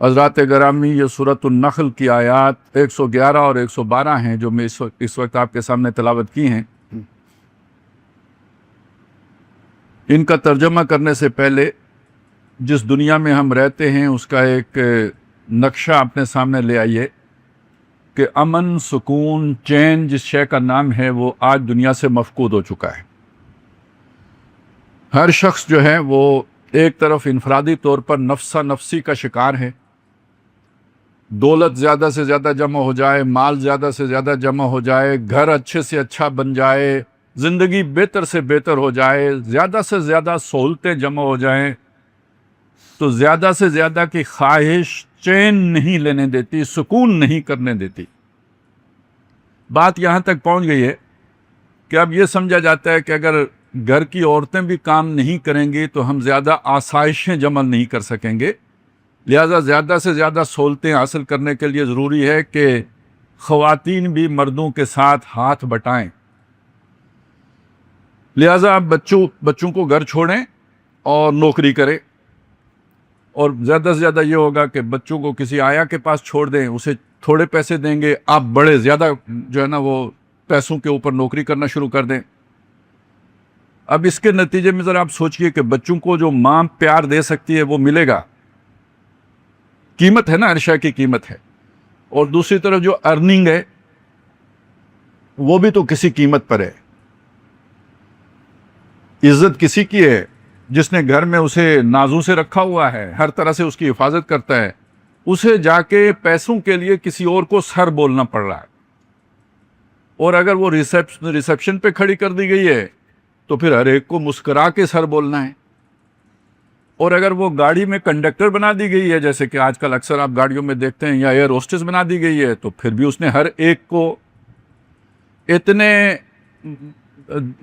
حضرات گرامی، یہ سورۃ النحل کی آیات 111 اور 112 ہیں جو میں اس وقت آپ کے سامنے تلاوت کی ہیں۔ ان کا ترجمہ کرنے سے پہلے جس دنیا میں ہم رہتے ہیں اس کا ایک نقشہ اپنے سامنے لے آئیے کہ امن، سکون، چین جس شے کا نام ہے وہ آج دنیا سے مفقود ہو چکا ہے۔ ہر شخص جو ہے وہ ایک طرف انفرادی طور پر نفسا نفسی کا شکار ہے۔ دولت زیادہ سے زیادہ جمع ہو جائے، مال زیادہ سے زیادہ جمع ہو جائے، گھر اچھے سے اچھا بن جائے، زندگی بہتر سے بہتر ہو جائے، زیادہ سے زیادہ سہولتیں جمع ہو جائیں، تو زیادہ سے زیادہ کی خواہش چین نہیں لینے دیتی، سکون نہیں کرنے دیتی۔ بات یہاں تک پہنچ گئی ہے کہ اب یہ سمجھا جاتا ہے کہ اگر گھر کی عورتیں بھی کام نہیں کریں گی تو ہم زیادہ آسائشیں جمع نہیں کر سکیں گے، لہذا زیادہ سے زیادہ سہولتیں حاصل کرنے کے لیے ضروری ہے کہ خواتین بھی مردوں کے ساتھ ہاتھ بٹائیں۔ لہذا آپ بچوں کو گھر چھوڑیں اور نوکری کریں، اور زیادہ سے زیادہ یہ ہوگا کہ بچوں کو کسی آیا کے پاس چھوڑ دیں، اسے تھوڑے پیسے دیں گے، آپ بڑے زیادہ جو ہے نا وہ پیسوں کے اوپر نوکری کرنا شروع کر دیں۔ اب اس کے نتیجے میں ذرا آپ سوچئے کہ بچوں کو جو ماں پیار دے سکتی ہے وہ ملے گا؟ قیمت ہے نا، ہر شے کی قیمت ہے، اور دوسری طرف جو ارننگ ہے وہ بھی تو کسی قیمت پر ہے۔ عزت کسی کی ہے جس نے گھر میں اسے نازوں سے رکھا ہوا ہے، ہر طرح سے اس کی حفاظت کرتا ہے، اسے جا کے پیسوں کے لیے کسی اور کو سر بولنا پڑ رہا ہے، اور اگر وہ ریسیپشن پہ کھڑی کر دی گئی ہے تو پھر ہر ایک کو مسکرا کے سر بولنا ہے، اور اگر وہ گاڑی میں کنڈکٹر بنا دی گئی ہے، جیسے کہ آج کل اکثر آپ گاڑیوں میں دیکھتے ہیں، یا ایئر ہوسٹس بنا دی گئی ہے، تو پھر بھی اس نے ہر ایک کو اتنے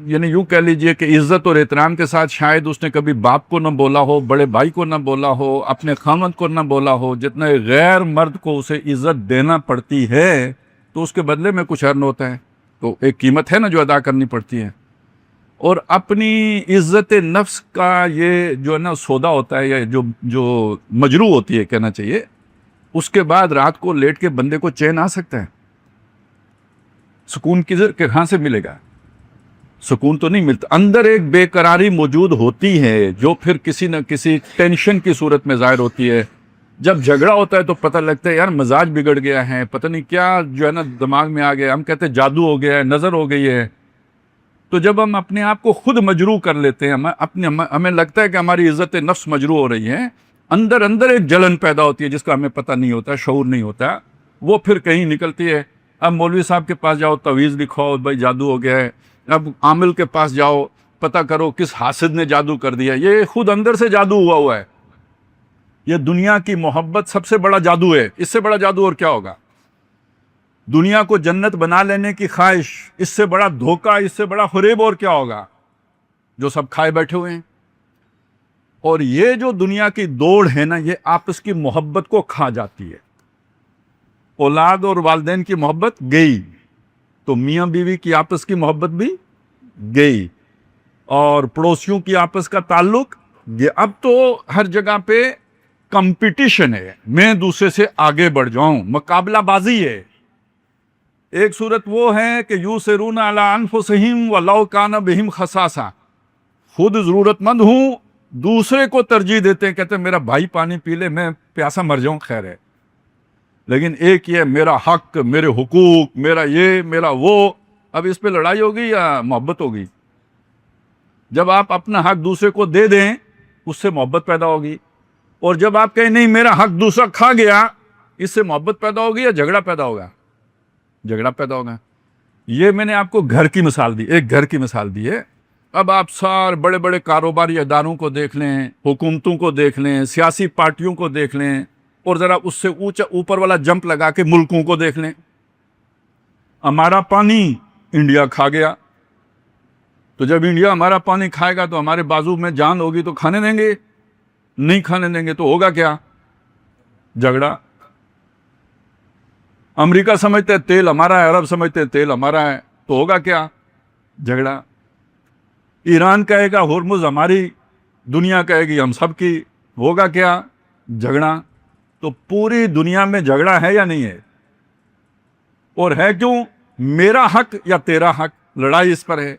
یعنی یوں کہہ لیجئے کہ عزت اور احترام کے ساتھ شاید اس نے کبھی باپ کو نہ بولا ہو، بڑے بھائی کو نہ بولا ہو، اپنے خاوند کو نہ بولا ہو، جتنا غیر مرد کو اسے عزت دینا پڑتی ہے تو اس کے بدلے میں کچھ ارن ہوتا ہے، تو ایک قیمت ہے نا جو ادا کرنی پڑتی ہے۔ اور اپنی عزت نفس کا یہ جو ہے نا سودا ہوتا ہے، یا جو مجروح ہوتی ہے کہنا چاہیے، اس کے بعد رات کو لیٹ کے بندے کو چین آ سکتا ہے؟ سکون کہاں سے ملے گا؟ سکون تو نہیں ملتا، اندر ایک بے قراری موجود ہوتی ہے جو پھر کسی نہ کسی ٹینشن کی صورت میں ظاہر ہوتی ہے۔ جب جھگڑا ہوتا ہے تو پتہ لگتا ہے یار مزاج بگڑ گیا ہے، پتہ نہیں کیا جو ہے نا دماغ میں آ گیا، ہم کہتے ہیں جادو ہو گیا ہے، نظر ہو گئی ہے۔ تو جب ہم اپنے آپ کو خود مجروح کر لیتے ہیں، ہمیں لگتا ہے کہ ہماری عزت نفس مجروح ہو رہی ہے، اندر ایک جلن پیدا ہوتی ہے جس کا ہمیں پتہ نہیں ہوتا، شعور نہیں ہوتا، وہ پھر کہیں نکلتی ہے۔ اب مولوی صاحب کے پاس جاؤ، تعویذ لکھو، بھائی جادو ہو گیا ہے۔ اب عامل کے پاس جاؤ، پتہ کرو کس حاسد نے جادو کر دیا، یہ خود اندر سے جادو ہوا ہے۔ یہ دنیا کی محبت سب سے بڑا جادو ہے، اس سے بڑا جادو اور کیا ہوگا؟ دنیا کو جنت بنا لینے کی خواہش، اس سے بڑا دھوکہ، اس سے بڑا فریب اور کیا ہوگا جو سب کھائے بیٹھے ہوئے ہیں؟ اور یہ جو دنیا کی دوڑ ہے نا، یہ آپس کی محبت کو کھا جاتی ہے۔ اولاد اور والدین کی محبت گئی تو میاں بیوی کی آپس کی محبت بھی گئی، اور پڑوسیوں کی آپس کا تعلق یہ اب تو ہر جگہ پہ کمپٹیشن ہے، میں دوسرے سے آگے بڑھ جاؤں، مقابلہ بازی ہے۔ ایک صورت وہ ہے کہ یوسرون علی انفسہم ولو کان بہم خصاصہ، خود ضرورت مند ہوں، دوسرے کو ترجیح دیتے ہیں، کہتے ہیں میرا بھائی پانی پی لے، میں پیاسا مر جاؤں خیر ہے، لیکن ایک یہ میرا حق، میرے حقوق، میرا یہ میرا وہ۔ اب اس پہ لڑائی ہوگی یا محبت ہوگی؟ جب آپ اپنا حق دوسرے کو دے دیں اس سے محبت پیدا ہوگی، اور جب آپ کہیں نہیں میرا حق دوسرا کھا گیا، اس سے محبت پیدا ہوگی یا جھگڑا پیدا ہوگا؟ جھگڑا پیدا ہوگا۔ یہ میں نے آپ کو گھر کی مثال دی، ایک گھر کی مثال دی ہے۔ اب آپ سارے بڑے بڑے کاروباری اداروں کو دیکھ لیں، حکومتوں کو دیکھ لیں، سیاسی پارٹیوں کو دیکھ لیں، اور ذرا اس سے اوپر والا جمپ لگا کے ملکوں کو دیکھ لیں۔ ہمارا پانی انڈیا کھا گیا، تو جب انڈیا ہمارا پانی کھائے گا تو ہمارے بازو میں جان ہوگی تو کھانے دیں گے؟ نہیں کھانے دیں گے تو ہوگا کیا؟ جھگڑا۔ امریکہ سمجھتے ہیں تیل ہمارا ہے، عرب سمجھتے ہیں تیل ہمارا ہے، تو ہوگا کیا؟ جھگڑا۔ ایران کہے گا ہرمز ہماری، دنیا کہے گی ہم سب کی، ہوگا کیا؟ جھگڑا۔ تو پوری دنیا میں جھگڑا ہے یا نہیں ہے؟ اور ہے کیوں؟ میرا حق یا تیرا حق، لڑائی اس پر ہے۔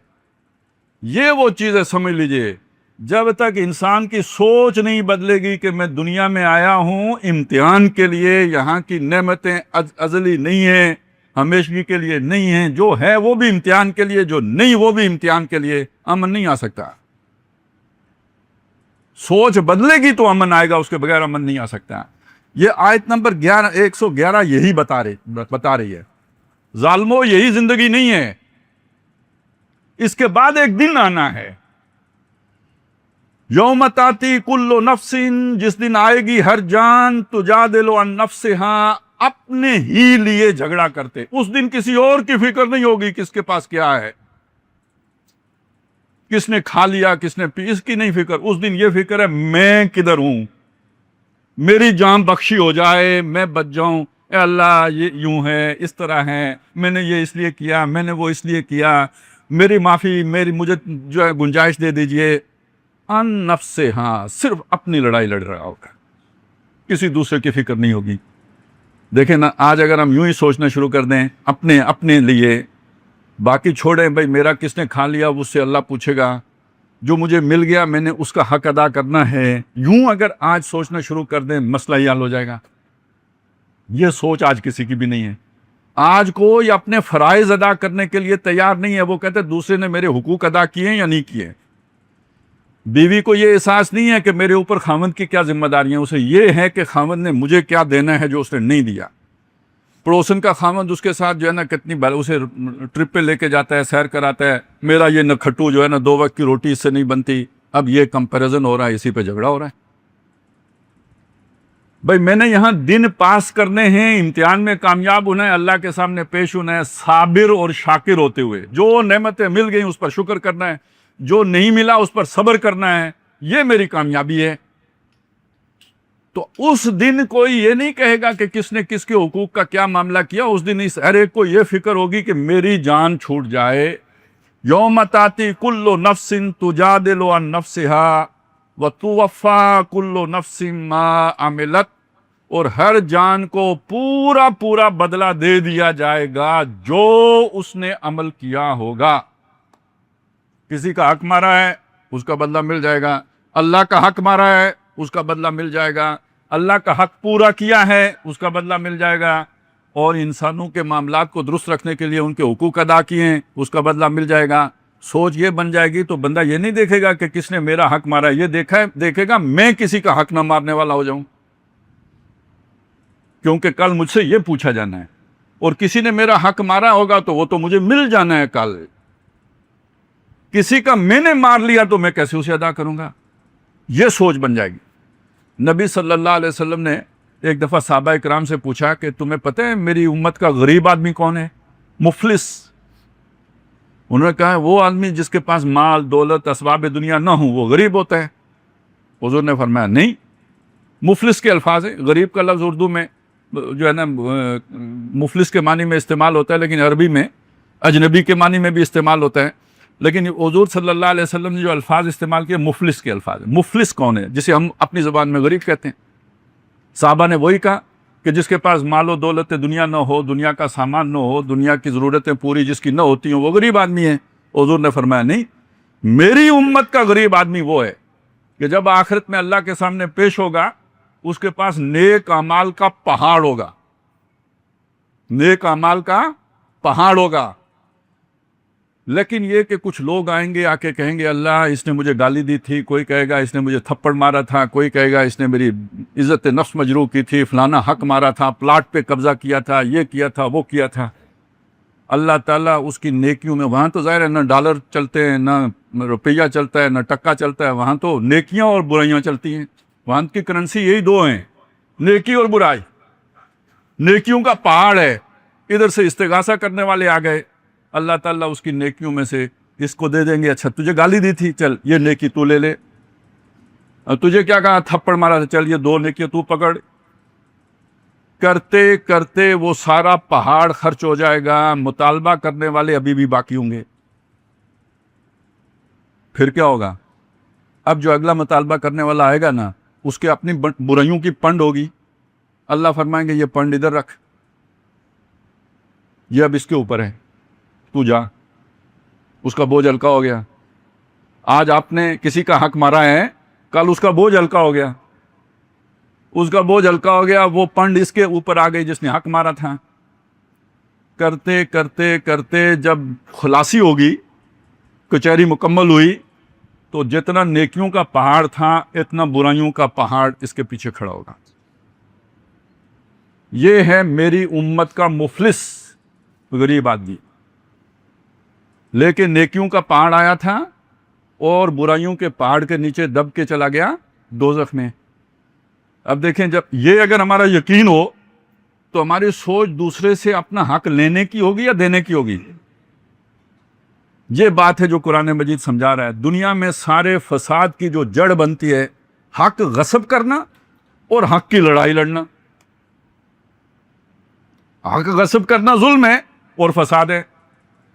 یہ وہ چیزیں سمجھ لیجئے، جب تک انسان کی سوچ نہیں بدلے گی کہ میں دنیا میں آیا ہوں امتحان کے لیے، یہاں کی نعمتیں ازلی نہیں ہیں، ہمیشگی کے لیے نہیں ہیں، جو ہے وہ بھی امتحان کے لیے، جو نہیں وہ بھی امتحان کے لیے، امن نہیں آ سکتا۔ سوچ بدلے گی تو امن آئے گا، اس کے بغیر امن نہیں آ سکتا۔ یہ آیت نمبر 111 یہی بتا رہی ہے۔ ظالمو، یہی زندگی نہیں ہے، اس کے بعد ایک دن آنا ہے۔ یوم تاتی کل نفس، جس دن آئے گی ہر جان، تجادل عن نفسہا، اپنے ہی لیے جھگڑا کرتے۔ اس دن کسی اور کی فکر نہیں ہوگی کس کے پاس کیا ہے، کس نے کھا لیا، کس نے پی، اس کی نہیں فکر۔ اس دن یہ فکر ہے میں کدھر ہوں، میری جان بخشی ہو جائے، میں بچ جاؤں۔ اے اللہ، یہ یوں ہے، اس طرح ہے، میں نے یہ اس لیے کیا، میں نے وہ اس لیے کیا، میری معافی، مجھے جو ہے گنجائش دے دیجئے۔ ان نفس، ہاں، صرف اپنی لڑائی لڑ رہا ہوگا، کسی دوسرے کی فکر نہیں ہوگی۔ دیکھیں نا، آج اگر ہم یوں ہی سوچنا شروع کر دیں اپنے لیے، باقی چھوڑیں، بھائی میرا کس نے کھا لیا اس سے اللہ پوچھے گا، جو مجھے مل گیا میں نے اس کا حق ادا کرنا ہے، یوں اگر آج سوچنا شروع کر دیں، مسئلہ ہی حل ہو جائے گا۔ یہ سوچ آج کسی کی بھی نہیں ہے۔ آج کوئی اپنے فرائض ادا کرنے کے لیے تیار نہیں ہے، وہ کہتے دوسرے نے میرے حقوق ادا کیے یا نہیں کیے۔ بیوی کو یہ احساس نہیں ہے کہ میرے اوپر خاوند کی کیا ذمہ داریاں، اسے یہ ہے کہ خاوند نے مجھے کیا دینا ہے جو اس نے نہیں دیا۔ پڑوسن کا خاوند اس کے ساتھ جو ہے نا کتنی بار اسے ٹرپ پہ لے کے جاتا ہے، سیر کراتا ہے، میرا یہ نکھٹو جو ہے نا 2 وقت کی روٹی اس سے نہیں بنتی۔ اب یہ کمپیریزن ہو رہا ہے، اسی پہ جھگڑا ہو رہا ہے۔ بھائی میں نے یہاں دن پاس کرنے ہیں، امتحان میں کامیاب ہونا ہے، اللہ کے سامنے پیش ہونا ہے، صابر اور شاکر ہوتے ہوئے۔ جو نعمتیں مل گئیں اس پر شکر کرنا ہے، جو نہیں ملا اس پر صبر کرنا ہے، یہ میری کامیابی ہے۔ تو اس دن کوئی یہ نہیں کہے گا کہ کس نے کس کے حقوق کا کیا معاملہ کیا۔ اس دن اس ہر ایک کو یہ فکر ہوگی کہ میری جان چھوٹ جائے۔ یوم تاتی کل نفس تجادل عن نفسہا وتوفی کل نفس ما عملت، اور ہر جان کو پورا بدلہ دے دیا جائے گا جو اس نے عمل کیا ہوگا۔ کسی کا حق مارا ہے اس کا بدلہ مل جائے گا، اللہ کا حق مارا ہے اس کا بدلہ مل جائے گا، اللہ کا حق پورا کیا ہے اس کا بدلہ مل جائے گا، اور انسانوں کے معاملات کو درست رکھنے کے لیے ان کے حقوق ادا کیے ہیں اس کا بدلہ مل جائے گا۔ سوچ یہ بن جائے گی تو بندہ یہ نہیں دیکھے گا کہ کس نے میرا حق مارا، یہ دیکھے گا میں کسی کا حق نہ مارنے والا ہو جاؤں، کیونکہ کل مجھ سے یہ پوچھا جانا ہے، اور کسی نے میرا حق مارا ہوگا تو وہ تو مجھے مل جانا ہے کل۔ کسی کا میں نے مار لیا تو میں کیسے اسے ادا کروں گا؟ یہ سوچ بن جائے گی۔ نبی صلی اللہ علیہ وسلم نے ایک دفعہ صحابہ کرام سے پوچھا کہ تمہیں پتہ ہے میری امت کا غریب آدمی کون ہے، مفلس؟ انہوں نے کہا وہ آدمی جس کے پاس مال دولت اسباب دنیا نہ ہوں وہ غریب ہوتا ہے۔ حضور نے فرمایا نہیں، مفلس کے الفاظ ہیں، غریب کا لفظ اردو میں جو ہے نا مفلس کے معنی میں استعمال ہوتا ہے، لیکن عربی میں اجنبی کے معنی میں بھی استعمال ہوتا ہے۔ لیکن حضور صلی اللہ علیہ وسلم نے جو الفاظ استعمال کیے مفلس کے الفاظ ہیں۔ مفلس کون ہے؟ جسے ہم اپنی زبان میں غریب کہتے ہیں۔ صحابہ نے وہی کہا کہ جس کے پاس مال و دولت دنیا نہ ہو، دنیا کا سامان نہ ہو، دنیا کی ضرورتیں پوری جس کی نہ ہوتی ہوں وہ غریب آدمی ہے۔ حضور نے فرمایا نہیں، میری امت کا غریب آدمی وہ ہے کہ جب آخرت میں اللہ کے سامنے پیش ہوگا اس کے پاس نیک اعمال کا پہاڑ ہوگا، نیک اعمال کا پہاڑ ہوگا۔ لیکن یہ کہ کچھ لوگ آئیں گے آ کے کہیں گے اللہ اس نے مجھے گالی دی تھی، کوئی کہے گا اس نے مجھے تھپڑ مارا تھا، کوئی کہے گا اس نے میری عزت نفس مجروح کی تھی، فلانا حق مارا تھا، پلاٹ پہ قبضہ کیا تھا، یہ کیا تھا، وہ کیا تھا۔ اللہ تعالیٰ اس کی نیکیوں میں، وہاں تو ظاہر ہے نہ ڈالر چلتے ہیں، نہ روپیہ چلتا ہے، نہ ٹکا چلتا ہے، وہاں تو نیکیاں اور برائیاں چلتی ہیں۔ وہاں کی کرنسی یہی دو ہیں، نیکی اور برائی۔ نیکیوں کا پہاڑ ہے، ادھر سے استغاثہ کرنے والے آ گئے، اللہ تعالیٰ اس کی نیکیوں میں سے اس کو دے دیں گے، اچھا تجھے گالی دی تھی چل یہ نیکی تو لے لے، تجھے کیا کہا تھپڑ مارا تھا چل یہ 2 نیکیاں تو پکڑ۔ کرتے کرتے وہ سارا پہاڑ خرچ ہو جائے گا، مطالبہ کرنے والے ابھی بھی باقی ہوں گے۔ پھر کیا ہوگا؟ اب جو اگلا مطالبہ کرنے والا آئے گا نا اس کے اپنی برائیوں کی پنڈ ہوگی، اللہ فرمائیں گے یہ پنڈ ادھر رکھ، یہ اب اس کے اوپر ہے، تو جا، اس کا بوجھ ہلکا ہو گیا۔ آج آپ نے کسی کا حق مارا ہے، کل اس کا بوجھ ہلکا ہو گیا، اس کا بوجھ ہلکا ہو گیا، وہ پنڈ اس کے اوپر آ گئی جس نے حق مارا تھا۔ کرتے کرتے کرتے جب خلاصی ہوگی، کچہری مکمل ہوئی، تو جتنا نیکیوں کا پہاڑ تھا اتنا برائیوں کا پہاڑ اس کے پیچھے کھڑا ہوگا۔ یہ ہے میری امت کا مفلس غریب آدمی، لیکن نیکیوں کا پہاڑ آیا تھا اور برائیوں کے پہاڑ کے نیچے دب کے چلا گیا دوزخ میں۔ اب دیکھیں، جب یہ اگر ہمارا یقین ہو تو ہماری سوچ دوسرے سے اپنا حق لینے کی ہوگی یا دینے کی ہوگی؟ یہ بات ہے جو قرآن مجید سمجھا رہا ہے۔ دنیا میں سارے فساد کی جو جڑ بنتی ہے، حق غصب کرنا اور حق کی لڑائی لڑنا۔ حق غصب کرنا ظلم ہے اور فساد ہے،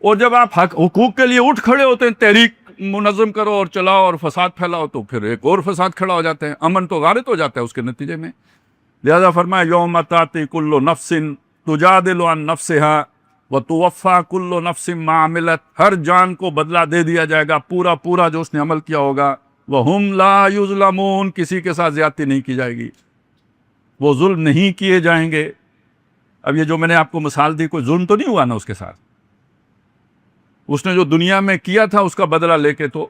اور جب آپ حقوق کے لیے اٹھ کھڑے ہوتے ہیں، تحریک منظم کرو اور چلاؤ اور فساد پھیلاؤ، تو پھر ایک اور فساد کھڑا ہو جاتا ہے، امن تو غارت ہو جاتا ہے اس کے نتیجے میں۔ لہذا فرمایا یوم تاتی کل نفس تجادل عن نفسها وتوفی کل نفس ما عملت، ہر جان کو بدلہ دے دیا جائے گا پورا پورا جو اس نے عمل کیا ہوگا۔ وہم لا یظلمون، کسی کے ساتھ زیادتی نہیں کی جائے گی، وہ ظلم نہیں کیے جائیں گے۔ اب یہ جو میں نے آپ کو مثال دی، کوئی ظلم تو نہیں ہوا نا اس کے ساتھ، اس نے جو دنیا میں کیا تھا اس کا بدلہ لے کے تو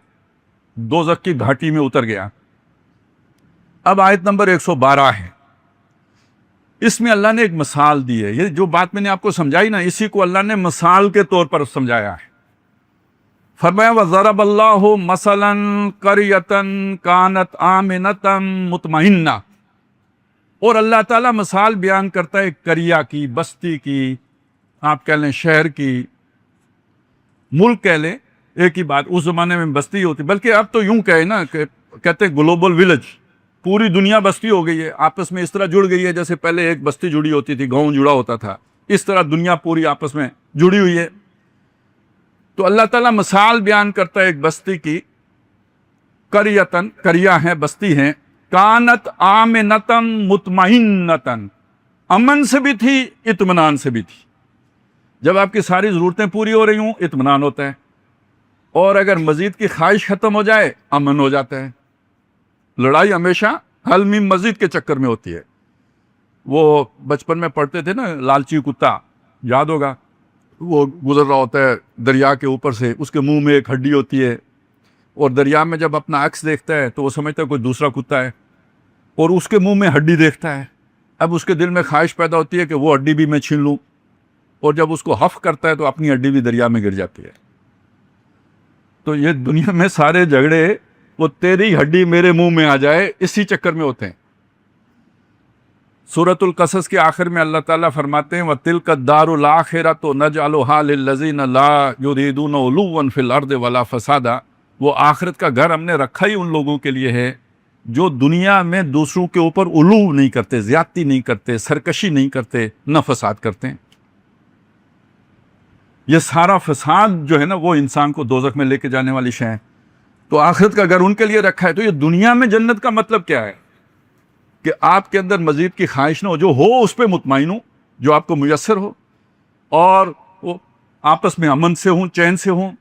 دوزخ کی گھاٹی میں اتر گیا۔ اب آیت نمبر 112 ہے، اس میں اللہ نے ایک مثال دی ہے۔ یہ جو بات میں نے آپ کو سمجھائی نا، اسی کو اللہ نے مثال کے طور پر سمجھایا ہے۔ فرمایا وَضَرَبَ اللَّهُ مَثَلًا قَرْيَةً كَانَتْ آمِنَةً مُطْمَئِنَّةً، اور اللہ تعالیٰ مثال بیان کرتا ہے ایک قریہ کی، بستی کی، آپ کہہ لیں شہر کی، ملک کہہ لیں، ایک ہی بات۔ اس زمانے میں بستی ہوتی، بلکہ اب تو یوں کہے نا کہ کہتے ہیں گلوبل ولیج، پوری دنیا بستی ہو گئی ہے، آپس میں اس طرح جڑ گئی ہے جیسے پہلے ایک بستی جڑی ہوتی تھی، گاؤں جڑا ہوتا تھا، اس طرح دنیا پوری آپس میں جڑی ہوئی ہے۔ تو اللہ تعالیٰ مثال بیان کرتا ہے ایک بستی کی، قریۃً، قریہ ہے، بستی ہے، کانت آمنۃً مطمئنۃً، امن سے بھی تھی، اطمینان سے بھی تھی۔ جب آپ کی ساری ضرورتیں پوری ہو رہی ہوں اطمینان ہوتا ہے، اور اگر مزید کی خواہش ختم ہو جائے امن ہو جاتا ہے۔ لڑائی ہمیشہ حل میں مزید کے چکر میں ہوتی ہے۔ وہ بچپن میں پڑھتے تھے نا، لالچی کتا، یاد ہوگا، وہ گزر رہا ہوتا ہے دریا کے اوپر سے، اس کے منہ میں ایک ہڈی ہوتی ہے، اور دریا میں جب اپنا عکس دیکھتا ہے تو وہ سمجھتا ہے کوئی دوسرا کتا ہے، اور اس کے منہ میں ہڈی دیکھتا ہے۔ اب اس کے دل میں خواہش پیدا ہوتی ہے کہ وہ ہڈی بھی میں چھین لوں، اور جب اس کو حف کرتا ہے تو اپنی ہڈی بھی دریا میں گر جاتی ہے۔ تو یہ دنیا میں سارے جھگڑے، وہ تیری ہڈی میرے منہ میں آ جائے، اسی چکر میں ہوتے ہیں۔ سورۃ القصص کے آخر میں اللہ تعالیٰ فرماتے ہیں وَتِلْكَ الدَّارُ الْآخِرَةُ نَجْعَلُهَا لِلَّذِينَ لَا يُرِيدُونَ عُلُوًّا فِي الْأَرْضِ وَلَا فَسَادًا، وہ آخرت کا گھر ہم نے رکھا ہی ان لوگوں کے لیے ہے جو دنیا میں دوسروں کے اوپر علو نہیں کرتے، زیادتی نہیں کرتے، سرکشی نہیں کرتے، نہ فساد کرتے ہیں۔ یہ سارا فساد جو ہے نا، وہ انسان کو دوزخ میں لے کے جانے والی شے ہے۔ تو آخرت کا گھر ان کے لیے رکھا ہے۔ تو یہ دنیا میں جنت کا مطلب کیا ہے؟ کہ آپ کے اندر مزید کی خواہش نہ ہو، جو ہو اس پہ مطمئن ہو، جو آپ کو میسر ہو، اور وہ آپس میں امن سے ہوں، چین سے ہوں۔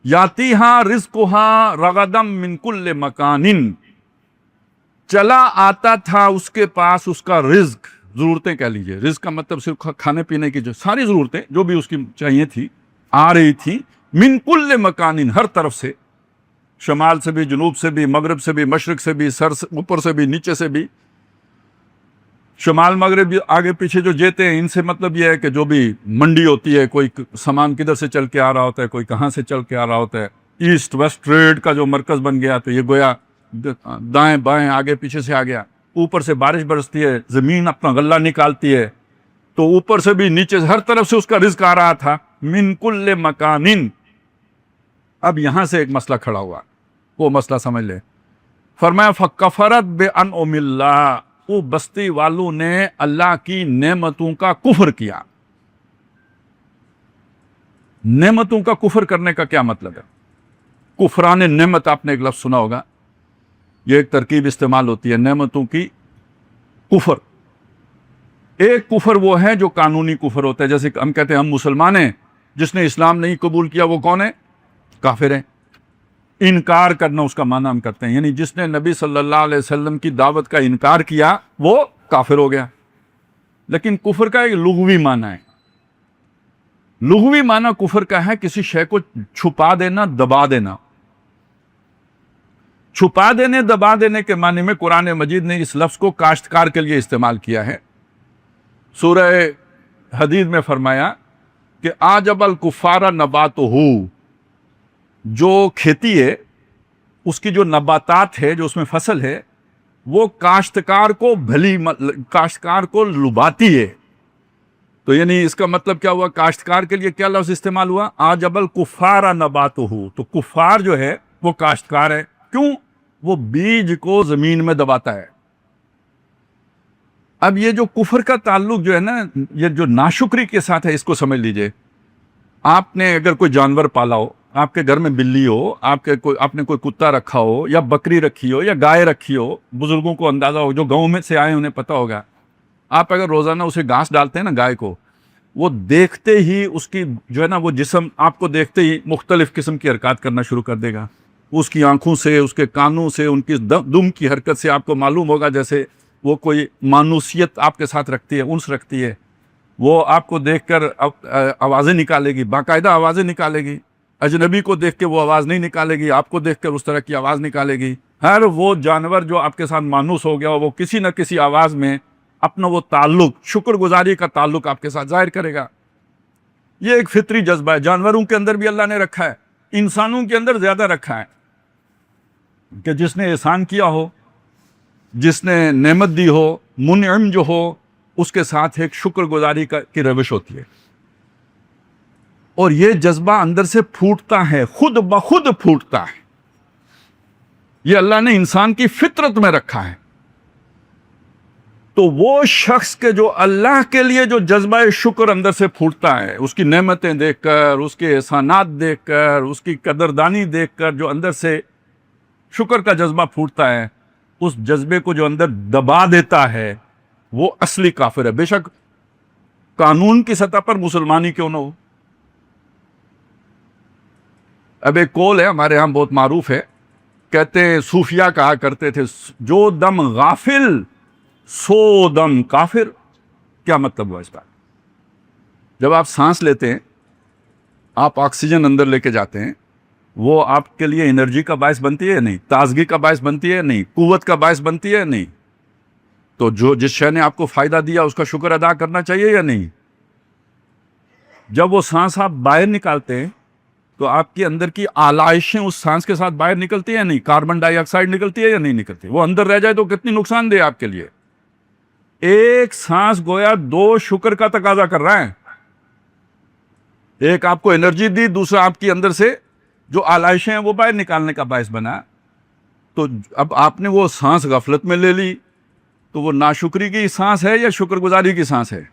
یاتیہا رزقہا رغدم من کل مکان، چلا آتا تھا اس کے پاس اس کا رزق، ضرورتیں کہہ لیجئے، رزق کا مطلب صرف کھانے پینے کی، جو ساری ضرورتیں جو بھی اس کی چاہیے تھی آ رہی تھی، من کل مکان، ہر طرف سے، شمال سے بھی، جنوب سے بھی، مغرب سے بھی، مشرق سے بھی، سر سے اوپر سے بھی، نیچے سے بھی۔ شمال مغرب آگے پیچھے جو جیتے ہیں، ان سے مطلب یہ ہے کہ جو بھی منڈی ہوتی ہے، کوئی سامان کدھر سے چل کے آ رہا ہوتا ہے، کوئی کہاں سے چل کے آ رہا ہوتا ہے، ایسٹ ویسٹ ٹریڈ کا جو مرکز بن گیا، تو یہ گویا دائیں بائیں آگے پیچھے سے آ گیا۔ اوپر سے بارش برستی ہے، زمین اپنا غلہ نکالتی ہے، تو اوپر سے بھی نیچے سے ہر طرف سے اس کا رزق آ رہا تھا، من کل مکان۔ اب یہاں سے ایک مسئلہ کھڑا ہوا، وہ مسئلہ سمجھ لے۔ فرمایا فَكَفَرَتْ بِأَنْعُمِ اللَّهِ، وہ بستی والوں نے اللہ کی نعمتوں کا کفر کیا۔ نعمتوں کا کفر کرنے کا کیا مطلب ہے؟ کفران نعمت، آپ نے ایک لفظ سنا ہوگا، یہ ایک ترکیب استعمال ہوتی ہے، نعمتوں کی کفر۔ ایک کفر وہ ہے جو قانونی کفر ہوتا ہے، جیسے ہم کہتے ہیں ہم مسلمان ہیں، جس نے اسلام نہیں قبول کیا وہ کون ہے؟ کافر ہے۔ انکار کرنا اس کا معنی ہم کرتے ہیں، یعنی جس نے نبی صلی اللہ علیہ وسلم کی دعوت کا انکار کیا وہ کافر ہو گیا۔ لیکن کفر کا ایک لغوی معنی ہے، لغوی معنی کفر کا ہے کسی شے کو چھپا دینا، دبا دینا۔ چھپا دینے، دبا دینے کے معنی میں قرآن مجید نے اس لفظ کو کاشتکار کے لیے استعمال کیا ہے۔ سورہ حدید میں فرمایا کہ اعجب الکفار نباتہ، جو کھیتی ہے اس کی جو نباتات ہے، جو اس میں فصل ہے، وہ کاشتکار کو لباتی ہے۔ تو یعنی اس کا مطلب کیا ہوا؟ کاشتکار کے لیے کیا لفظ استعمال ہوا؟ اعجب الکفار نباتہ، تو کفار جو ہے وہ کاشتکار ہے۔ کیوں؟ وہ بیج کو زمین میں دباتا ہے۔ اب یہ جو کفر کا تعلق جو ہے نا، یہ جو ناشکری کے ساتھ ہے، اس کو سمجھ لیجئے۔ آپ نے اگر کوئی جانور پالا ہو، آپ کے گھر میں بلی ہو، آپ نے کوئی کتا رکھا ہو، یا بکری رکھی ہو، یا گائے رکھی ہو، بزرگوں کو اندازہ ہو، جو گاؤں میں سے آئے انہیں پتہ ہوگا، آپ اگر روزانہ اسے گھاس ڈالتے ہیں نا گائے کو، وہ دیکھتے ہی اس کی جو ہے نا وہ جسم آپ کو دیکھتے ہی مختلف قسم کی حرکات کرنا شروع کر دے گا۔ اس کی آنکھوں سے، اس کے کانوں سے، ان کی دم کی حرکت سے آپ کو معلوم ہوگا جیسے وہ کوئی مانوسیت آپ کے ساتھ رکھتی ہے، انس رکھتی ہے۔ وہ آپ کو دیکھ کر آوازیں نکالے گی، باقاعدہ آوازیں نکالے گی۔ اجنبی کو دیکھ کے وہ آواز نہیں نکالے گی، آپ کو دیکھ کر اس طرح کی آواز نکالے گی۔ ہر وہ جانور جو آپ کے ساتھ مانوس ہو گیا وہ کسی نہ کسی آواز میں اپنا وہ تعلق، شکر گزاری کا تعلق آپ کے ساتھ ظاہر کرے گا۔ یہ ایک فطری جذبہ ہے، جانوروں کے اندر بھی اللہ نے رکھا ہے، انسانوں کے اندر زیادہ رکھا ہے، کہ جس نے احسان کیا ہو، جس نے نعمت دی ہو، منعم جو ہو، اس کے ساتھ ایک شکر گزاری کی روش ہوتی ہے، اور یہ جذبہ اندر سے پھوٹتا ہے، خود بخود پھوٹتا ہے۔ یہ اللہ نے انسان کی فطرت میں رکھا ہے۔ تو وہ شخص کے جو اللہ کے لیے جو جذبہ شکر اندر سے پھوٹتا ہے، اس کی نعمتیں دیکھ کر، اس کے احسانات دیکھ کر، اس کی قدردانی دیکھ کر جو اندر سے شکر کا جذبہ پھوٹتا ہے، اس جذبے کو جو اندر دبا دیتا ہے وہ اصلی کافر ہے، بے شک قانون کی سطح پر مسلمانی کیوں نہ ہو۔ اب ایک قول ہے ہمارے ہاں بہت معروف ہے، کہتے ہیں صوفیہ کہا کرتے تھے، جو دم غافل سو دم کافر۔ کیا مطلب ہوا اس کا؟ جب آپ سانس لیتے ہیں، آپ آکسیجن اندر لے کے جاتے ہیں، وہ آپ کے لیے انرجی کا باعث بنتی ہے یا نہیں؟ تازگی کا باعث بنتی ہے یا نہیں؟ قوت کا باعث بنتی ہے یا نہیں؟ تو جس شے نے آپ کو فائدہ دیا اس کا شکر ادا کرنا چاہیے یا نہیں؟ جب وہ سانس آپ باہر نکالتے ہیں تو آپ کے اندر کی آلائشیں اس سانس کے ساتھ باہر نکلتی ہیں یا نہیں؟ کاربن ڈائی آکسائڈ نکلتی ہے یا نہیں نکلتی؟ وہ اندر رہ جائے تو کتنی نقصان دہ آپ کے لیے۔ ایک سانس گویا دو شکر کا تقاضا کر رہا ہے، ایک آپ کو انرجی دی، دوسرا آپ کی اندر سے جو آلائشیں ہیں وہ باہر نکالنے کا باعث بنا۔ تو اب آپ نے وہ سانس غفلت میں لے لی، تو وہ ناشکری کی سانس ہے یا شکر گزاری کی سانس ہے؟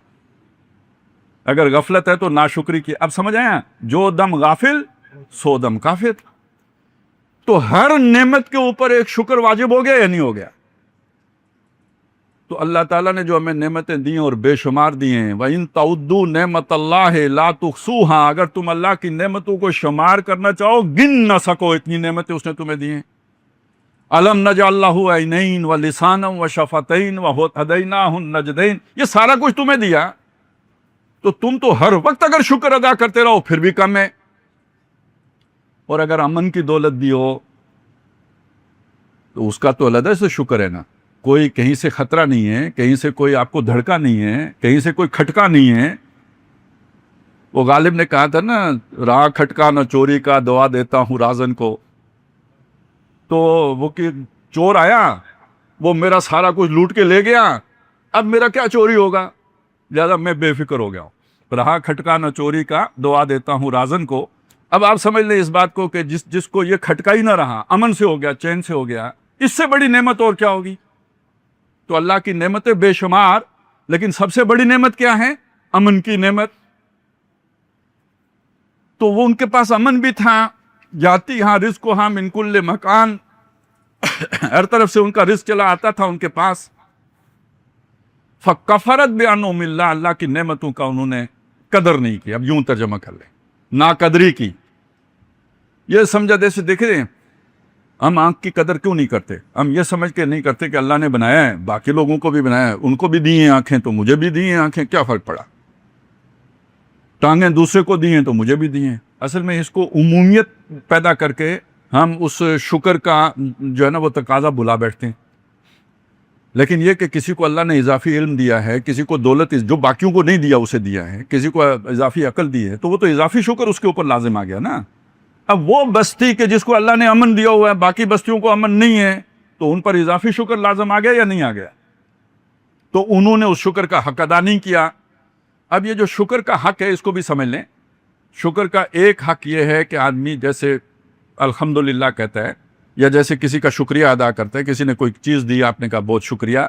اگر غفلت ہے تو ناشکری کی۔ اب سمجھ آیا؟ جو دم غافل سو دم کافر۔ تو ہر نعمت کے اوپر ایک شکر واجب ہو گیا یا نہیں ہو گیا؟ تو اللہ تعالیٰ نے جو ہمیں نعمتیں دی ہیں اور بے شمار دی ہیں، وَإِن تَعُدُّوا نِعْمَتَ اللَّهِ لَا تُحْصُوهَا، اگر تم اللہ کی نعمتوں کو شمار کرنا چاہو گن نہ سکو، اتنی نعمتیں اس نے تمہیں دی ہیں۔ أَلَمْ نَجْعَلْ لَهُ عَيْنَيْنِ وَلِسَانًا وَشَفَتَيْنِ وَهَدَيْنَاهُ النَّجْدَيْنِ، یہ سارا کچھ تمہیں دیا، تو تم تو ہر وقت اگر شکر ادا کرتے رہو پھر بھی کم ہے۔ اور اگر امن کی دولت دی ہو تو اس کا تو علیحدہ سے شکر ہے نا، کوئی کہیں سے خطرہ نہیں ہے، کہیں سے کوئی آپ کو دھڑکا نہیں ہے، کہیں سے کوئی کھٹکا نہیں ہے۔ وہ غالب نے کہا تھا نا، رہا کھٹکا نہ چوری کا، دعا دیتا ہوں رازن کو۔ تو وہ کہ چور آیا، وہ میرا سارا کچھ لوٹ کے لے گیا، اب میرا کیا چوری ہوگا، لہذا میں بے فکر ہو گیا ہوں۔ رہا کھٹکا نہ چوری کا، دعا دیتا ہوں رازن کو۔ اب آپ سمجھ لیں اس بات کو کہ جس کو یہ کھٹکا ہی نہ رہا، امن سے ہو گیا، چین سے ہو گیا، اس سے بڑی نعمت اور کیا ہوگی؟ تو اللہ کی نعمتیں بے شمار، لیکن سب سے بڑی نعمت کیا ہے؟ امن کی نعمت۔ تو وہ ان کے پاس امن بھی تھا، جاتی ہاں رزق ہاں من کل مکان، ہر طرف سے ان کا رزق چلا آتا تھا ان کے پاس۔ فکفرت بانعم اللہ، اللہ کی نعمتوں کا انہوں نے قدر نہیں کی. اب یوں ترجمہ کر لیں، ناقدری کی. یہ سمجھا جیسے دیکھ رہے ہیں ہم آنکھ کی قدر کیوں نہیں کرتے؟ ہم یہ سمجھ کے نہیں کرتے کہ اللہ نے بنایا ہے، باقی لوگوں کو بھی بنایا ہے، ان کو بھی دی ہیں آنکھیں تو مجھے بھی دی ہیں آنکھیں، کیا فرق پڑا؟ ٹانگیں دوسرے کو دی ہیں تو مجھے بھی دی ہیں. اصل میں اس کو عمومیت پیدا کر کے ہم اس شکر کا جو ہے نا وہ تقاضا بلا بیٹھتے ہیں. لیکن یہ کہ کسی کو اللہ نے اضافی علم دیا ہے، کسی کو دولت جو باقیوں کو نہیں دیا اسے دیا ہے، کسی کو اضافی عقل دی ہے، تو وہ تو اضافی شکر اس کے اوپر لازم آ گیا نا. اب وہ بستی کہ جس کو اللہ نے امن دیا ہوا ہے، باقی بستیوں کو امن نہیں ہے، تو ان پر اضافی شکر لازم آ گیا یا نہیں آ گیا؟ تو انہوں نے اس شکر کا حق ادا نہیں کیا. اب یہ جو شکر کا حق ہے اس کو بھی سمجھ لیں. شکر کا ایک حق یہ ہے کہ آدمی جیسے الحمدللہ کہتا ہے، یا جیسے کسی کا شکریہ ادا کرتا ہے، کسی نے کوئی چیز دی آپ نے کہا بہت شکریہ،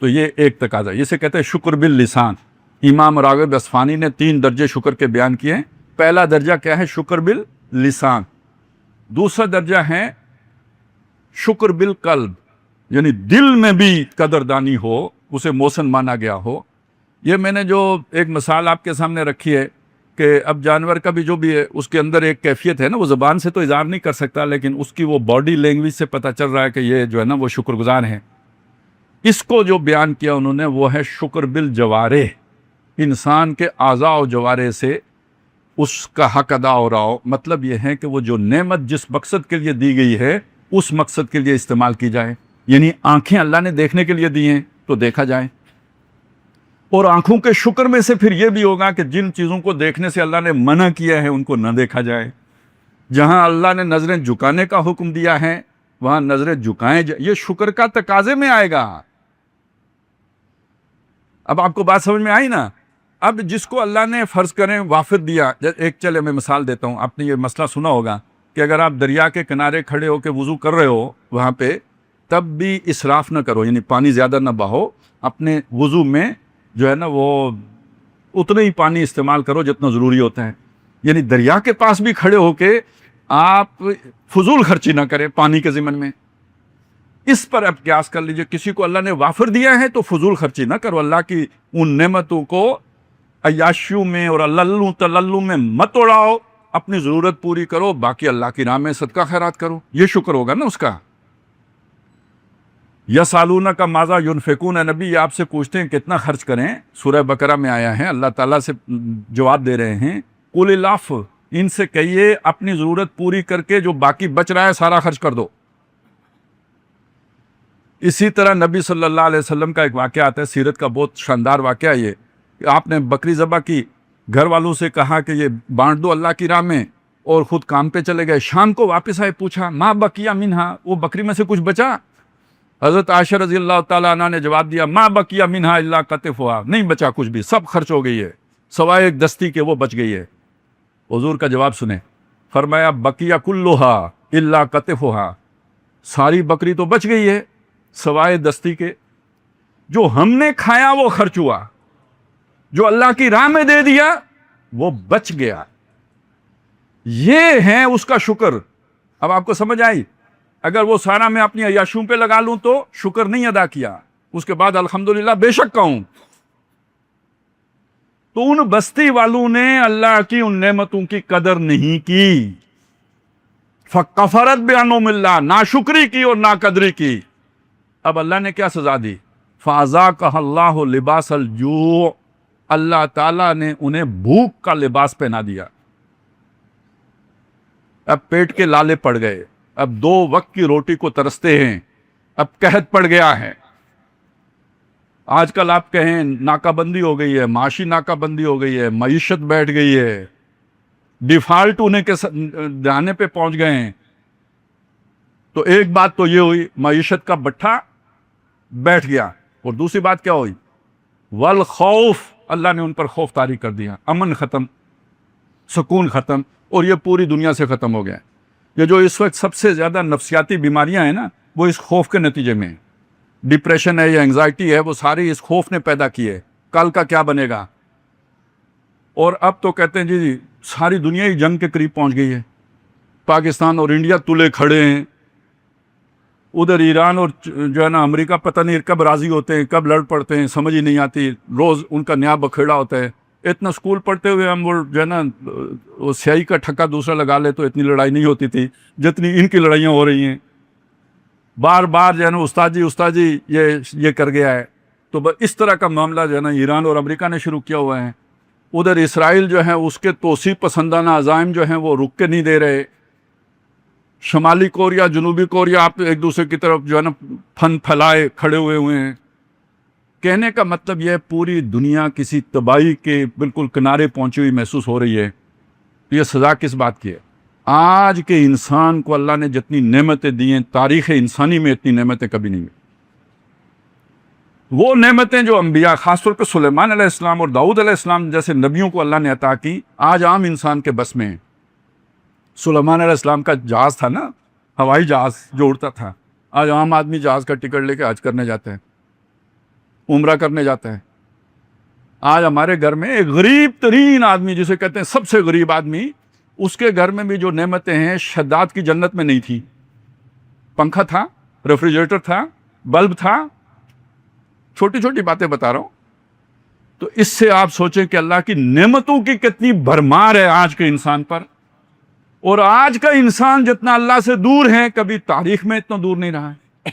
تو یہ ایک تقاضا. اسے کہتے ہیں شکر باللسان. امام راغب اصفہانی نے 3 درجے شکر کے بیان کیے ہیں. پہلا درجہ کیا ہے؟ شکر باللسان. دوسرا درجہ ہے شکر بالقلب، یعنی دل میں بھی قدردانی ہو، اسے محسن مانا گیا ہو. یہ میں نے جو ایک مثال آپ کے سامنے رکھی ہے کہ اب جانور کا بھی جو بھی ہے اس کے اندر ایک کیفیت ہے نا، وہ زبان سے تو اظہار نہیں کر سکتا، لیکن اس کی وہ باڈی لینگویج سے پتہ چل رہا ہے کہ یہ جو ہے نا وہ شکر گزار ہیں. اس کو جو بیان کیا انہوں نے وہ ہے شکر بالجوارح. انسان کے اعضاء و جوارح سے اس کا حق ادا ہو رہا ہو. مطلب یہ ہے کہ وہ جو نعمت جس مقصد کے لیے دی گئی ہے اس مقصد کے لیے استعمال کی جائے. یعنی آنکھیں اللہ نے دیکھنے کے لیے دی ہیں تو دیکھا جائے. اور آنکھوں کے شکر میں سے پھر یہ بھی ہوگا کہ جن چیزوں کو دیکھنے سے اللہ نے منع کیا ہے ان کو نہ دیکھا جائے. جہاں اللہ نے نظریں جھکانے کا حکم دیا ہے وہاں نظریں جھکائیں جائیں. یہ شکر کا تقاضے میں آئے گا. اب آپ کو بات سمجھ میں آئی نا؟ اب جس کو اللہ نے فرض کریں وافر دیا، ایک چلے میں مثال دیتا ہوں، آپ نے یہ مسئلہ سنا ہوگا کہ اگر آپ دریا کے کنارے کھڑے ہو کے وضو کر رہے ہو وہاں پہ، تب بھی اسراف نہ کرو، یعنی پانی زیادہ نہ بہاؤ. اپنے وضو میں جو ہے نا وہ اتنا ہی پانی استعمال کرو جتنا ضروری ہوتا ہے. یعنی دریا کے پاس بھی کھڑے ہو کے آپ فضول خرچی نہ کریں پانی کے ضمن میں. اس پر اب قیاس کر لیجئے، کسی کو اللہ نے وافر دیا ہے تو فضول خرچی نہ کرو. اللہ کی ان نعمتوں کو عیاشیوں میں اور اللو تللو میں مت اڑاؤ، اپنی ضرورت پوری کرو، باقی اللہ کی راہ میں صدقہ خیرات کرو. یہ شکر ہوگا نا اس کا. یسالونک ماذا ینفقون، نبی یہ آپ سے پوچھتے ہیں کتنا خرچ کریں. سورہ بقرہ میں آیا ہے، اللہ تعالیٰ سے جواب دے رہے ہیں قل العفو، ان سے کہیے اپنی ضرورت پوری کر کے جو باقی بچ رہا ہے سارا خرچ کر دو. اسی طرح نبی صلی اللہ علیہ وسلم کا ایک واقعہ آتا ہے، سیرت کا بہت شاندار واقعہ یہ کہ آپ نے بکری ذبح کی، گھر والوں سے کہا کہ یہ بانٹ دو اللہ کی راہ میں، اور خود کام پہ چلے گئے. شام کو واپس آئے، پوچھا ما بقیہ منہا، وہ بکری میں سے کچھ بچا؟ حضرت عائشہ رضی اللہ تعالیٰ عنہ نے جواب دیا ما بقیہ منہا الا قطفھا، نہیں بچا کچھ بھی، سب خرچ ہو گئی ہے سوائے ایک دستی کے، وہ بچ گئی ہے. حضور کا جواب سنیں، فرمایا بقیہ کلھا الا قطفھا، ساری بکری تو بچ گئی ہے سوائے دستی کے. جو ہم نے کھایا وہ خرچ ہوا، جو اللہ کی راہ میں دے دیا وہ بچ گیا. یہ ہے اس کا شکر. اب آپ کو سمجھ آئی؟ اگر وہ سارا میں اپنی عیاشیوں پہ لگا لوں تو شکر نہیں ادا کیا، اس کے بعد الحمدللہ بے شک کہوں. تو ان بستی والوں نے اللہ کی ان نعمتوں کی قدر نہیں کی. فکفرت بانعم اللہ، ناشکری کی اور ناقدری کی. اب اللہ نے کیا سزا دی؟ فاذاقها اللہ لباس الجوع، اللہ تعالیٰ نے انہیں بھوک کا لباس پہنا دیا. اب پیٹ کے لالے پڑ گئے، اب 2 وقت کی روٹی کو ترستے ہیں، اب قحط پڑ گیا ہے. آج کل آپ کہیں ناکہ بندی ہو گئی ہے، معاشی ناکہ بندی ہو گئی ہے، معیشت بیٹھ گئی ہے، ڈیفالٹ ہونے کے جانے پہ پہنچ گئے ہیں. تو ایک بات تو یہ ہوئی معیشت کا بٹھا بیٹھ گیا، اور دوسری بات کیا ہوئی؟ والخوف، اللہ نے ان پر خوف طاری کر دیا. امن ختم، سکون ختم، اور یہ پوری دنیا سے ختم ہو گیا. یہ جو اس وقت سب سے زیادہ نفسیاتی بیماریاں ہیں نا وہ اس خوف کے نتیجے میں، ڈپریشن ہے یا انگزائٹی ہے، وہ ساری اس خوف نے پیدا کی ہے. کل کا کیا بنے گا؟ اور اب تو کہتے ہیں جی ساری دنیا ہی جنگ کے قریب پہنچ گئی ہے، پاکستان اور انڈیا تلے کھڑے ہیں. ادھر ایران اور جو ہے نا امریکہ پتہ نہیں کب راضی ہوتے ہیں، کب لڑ پڑتے ہیں، سمجھ ہی نہیں آتی، روز ان کا نیا بکھیڑا ہوتا ہے۔ اتنا اسکول پڑھتے ہوئے ہم وہ جو ہے نا وہ سیاہی کا ٹھکا دوسرا لگا لے تو اتنی لڑائی نہیں ہوتی تھی جتنی ان کی لڑائیاں ہو رہی ہیں۔ بار بار جو ہے نا استاد جی یہ کر گیا ہے۔ تو اس طرح کا معاملہ جو ہے نا ایران اور امریکہ نے شروع کیا ہوا ہے۔ ادھر اسرائیل جو ہے اس کے توسیع پسندانہ عزائم جو ہیں وہ رک کے نہیں دے رہے۔ شمالی کوریا، جنوبی کوریا آپ ایک دوسرے کی طرف جو ہے نا پھن پھیلائے کھڑے ہوئے ہیں۔ کہنے کا مطلب یہ پوری دنیا کسی تباہی کے بالکل کنارے پہنچی ہوئی محسوس ہو رہی ہے۔ تو یہ سزا کس بات کی ہے؟ آج کے انسان کو اللہ نے جتنی نعمتیں دی ہیں، تاریخ انسانی میں اتنی نعمتیں کبھی نہیں ہوئی۔ وہ نعمتیں جو انبیاء، خاص طور پہ سلیمان علیہ السلام اور داؤد علیہ السلام جیسے نبیوں کو اللہ نے عطا کی، آج عام انسان کے بس میں ہیں۔ سلیمان علیہ السلام کا جہاز تھا نا، ہوائی جہاز جو اڑتا تھا، آج عام آدمی جہاز کا ٹکٹ لے کے حج کرنے جاتا ہے، عمرہ کرنے جاتا ہے۔ آج ہمارے گھر میں ایک غریب ترین آدمی جسے کہتے ہیں سب سے غریب آدمی، اس کے گھر میں بھی جو نعمتیں ہیں شداد کی جنت میں نہیں تھی۔ پنکھا تھا، ریفریجریٹر تھا، بلب تھا، چھوٹی چھوٹی باتیں بتا رہا ہوں۔ تو اس سے آپ سوچیں کہ اللہ کی نعمتوں کی کتنی بھرمار ہے آج کے انسان پر۔ اور آج کا انسان جتنا اللہ سے دور ہے، کبھی تاریخ میں اتنا دور نہیں رہا ہے۔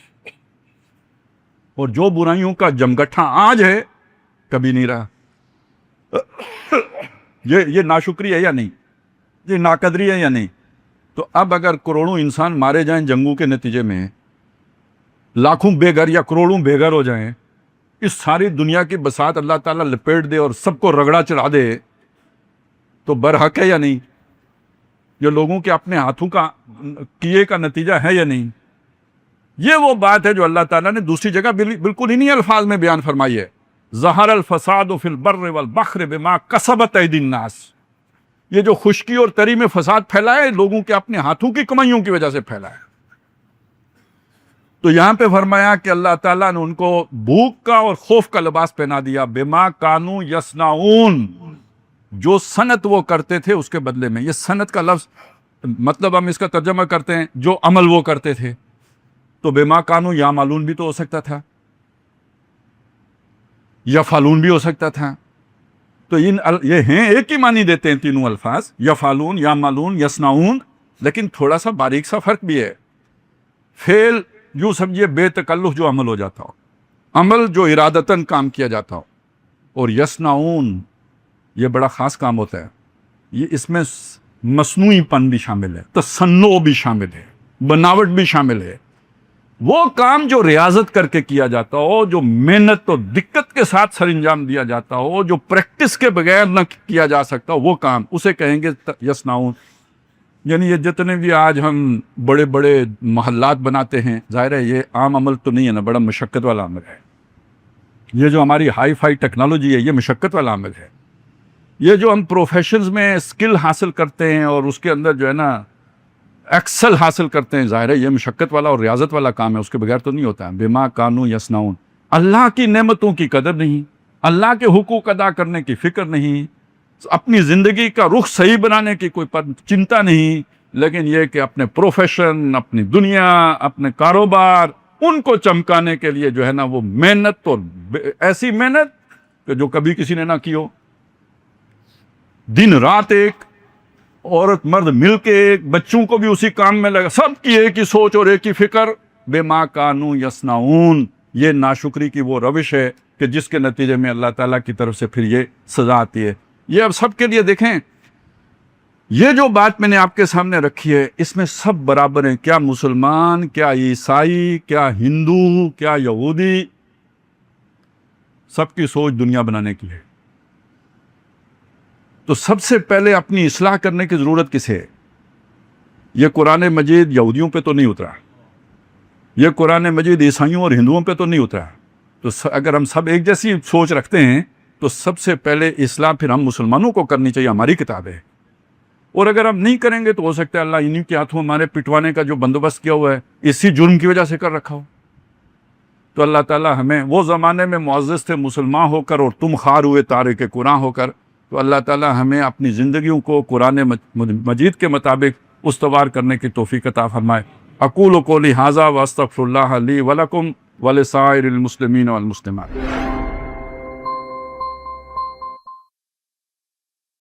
اور جو برائیوں کا جمگٹھا آج ہے، کبھی نہیں رہا۔ یہ ناشکری ہے یا نہیں؟ یہ ناقدری ہے یا نہیں؟ تو اب اگر کروڑوں انسان مارے جائیں جنگوں کے نتیجے میں، لاکھوں بے گھر یا کروڑوں بے گھر ہو جائیں، اس ساری دنیا کی بساط اللہ تعالیٰ لپیٹ دے اور سب کو رگڑا چڑھا دے، تو برحق ہے یا نہیں؟ یہ لوگوں کے اپنے ہاتھوں کا کیے کا نتیجہ ہے یا نہیں؟ یہ وہ بات ہے جو اللہ تعالیٰ نے دوسری جگہ بالکل انہی الفاظ میں بیان فرمائی ہے۔ ظہر الفساد فی البر والبحر بما کسبت ایدی الناس۔ یہ جو خشکی اور تری میں فساد پھیلا ہے، لوگوں کے اپنے ہاتھوں کی کمائیوں کی وجہ سے پھیلا ہے۔ تو یہاں پہ فرمایا کہ اللہ تعالیٰ نے ان کو بھوک کا اور خوف کا لباس پہنا دیا، بما کانوا یصنعون، جو صنعت وہ کرتے تھے اس کے بدلے میں۔ یہ صنعت کا لفظ مطلب ہم اس کا ترجمہ کرتے ہیں جو عمل وہ کرتے تھے، تو بما کانوا یعملون بھی تو ہو سکتا تھا، یفعلون بھی ہو سکتا تھا۔ تو یہ ہیں، ایک ہی معنی دیتے ہیں تینوں الفاظ، یفعلون، یعملون، یصنعون، لیکن تھوڑا سا باریک سا فرق بھی ہے۔ فعل یوں سمجھیے بے تکلف جو عمل ہو جاتا ہو، عمل جو ارادتاً کام کیا جاتا ہو، اور یصنعون یہ بڑا خاص کام ہوتا ہے۔ یہ اس میں مصنوعی پن بھی شامل ہے، تصنع بھی شامل ہے، بناوٹ بھی شامل ہے۔ وہ کام جو ریاضت کر کے کیا جاتا ہو، جو محنت اور دقت کے ساتھ سر انجام دیا جاتا ہو، جو پریکٹس کے بغیر نہ کیا جا سکتا ہو، وہ کام اسے کہیں گے یصنعون۔ یعنی یہ جتنے بھی آج ہم بڑے بڑے محلات بناتے ہیں، ظاہر ہے یہ عام عمل تو نہیں ہے نا، بڑا مشقت والا عمل ہے۔ یہ جو ہماری ہائی فائی ٹیکنالوجی ہے، یہ مشقت والا عمل ہے۔ یہ جو ہم پروفیشنز میں اسکل حاصل کرتے ہیں اور اس کے اندر جو ہے نا ایکسل حاصل کرتے ہیں، ظاہر ہے یہ مشقت والا اور ریاضت والا کام ہے، اس کے بغیر تو نہیں ہوتا ہے۔ بما کانوا یصنعون، اللہ کی نعمتوں کی قدر نہیں، اللہ کے حقوق ادا کرنے کی فکر نہیں، اپنی زندگی کا رخ صحیح بنانے کی کوئی چنتا نہیں، لیکن یہ کہ اپنے پروفیشن، اپنی دنیا، اپنے کاروبار، ان کو چمکانے کے لیے جو ہے نا وہ محنت، اور ایسی محنت کہ جو کبھی کسی نے نہ کی ہو۔ دن رات ایک، عورت مرد مل کے ایک، بچوں کو بھی اسی کام میں لگا، سب کی ایک ہی سوچ اور ایک ہی فکر، بما کانوا یصنعون۔ یہ ناشکری کی وہ روش ہے کہ جس کے نتیجے میں اللہ تعالیٰ کی طرف سے پھر یہ سزا آتی ہے۔ یہ اب سب کے لیے دیکھیں، یہ جو بات میں نے آپ کے سامنے رکھی ہے، اس میں سب برابر ہیں، کیا مسلمان، کیا عیسائی، کیا ہندو، کیا یہودی، سب کی سوچ دنیا بنانے کی ہے۔ تو سب سے پہلے اپنی اصلاح کرنے کی ضرورت کسے ہے؟ یہ قرآن مجید یہودیوں پہ تو نہیں اترا، یہ قرآن مجید عیسائیوں اور ہندوؤں پہ تو نہیں اترا۔ تو اگر ہم سب ایک جیسی سوچ رکھتے ہیں تو سب سے پہلے اصلاح پھر ہم مسلمانوں کو کرنی چاہیے، ہماری کتاب ہے۔ اور اگر ہم نہیں کریں گے تو ہو سکتا ہے اللہ انہی کے ہاتھوں ہمارے پٹوانے کا جو بندوبست کیا ہوا ہے اسی جرم کی وجہ سے کر رکھا ہو۔ تو اللہ تعالیٰ ہمیں، وہ زمانے میں معزز تھے مسلمان ہو کر اور تم خار ہوئے تارک قرآن ہو کر، تو اللہ تعالیٰ ہمیں اپنی زندگیوں کو قرآن مجید کے مطابق استوار کرنے کی توفیق عطا فرمائے۔ اقول قولی ھذا واستغفر اللہ لی ولکم ولسائر المسلمین والمسلمات.